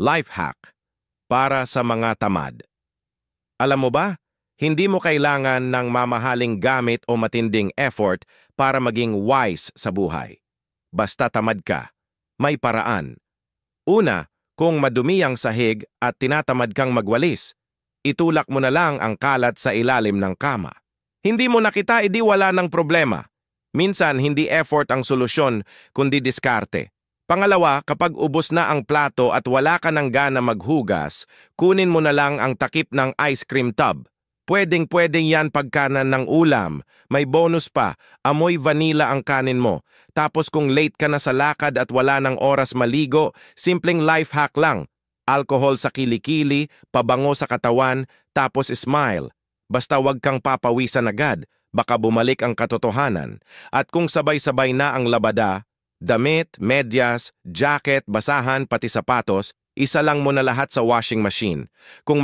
Life hack para sa mga tamad. Alam mo ba, hindi mo kailangan ng mamahaling gamit o matinding effort para maging wise sa buhay. Basta tamad ka, may paraan. Una, kung madumi ang sahig at tinatamad kang magwalis, itulak mo na lang ang kalat sa ilalim ng kama. Hindi mo nakita, edi wala ng problema. Minsan, hindi effort ang solusyon, kundi diskarte. Pangalawa, kapag ubos na ang plato at wala ka ng gana maghugas, kunin mo na lang ang takip ng ice cream tub. Pwedeng-pwedeng yan pagkanan ng ulam. May bonus pa, amoy vanilla ang kanin mo. Tapos kung late ka na sa lakad at wala ng oras maligo, simpleng life hack lang. Alcohol sa kilikili, pabango sa katawan, tapos smile. Basta wag kang papawisan agad, baka bumalik ang katotohanan. At kung sabay-sabay na ang labada, damit, medyas, jacket, basahan, pati sapatos, isa lang mo na lahat sa washing machine. Kung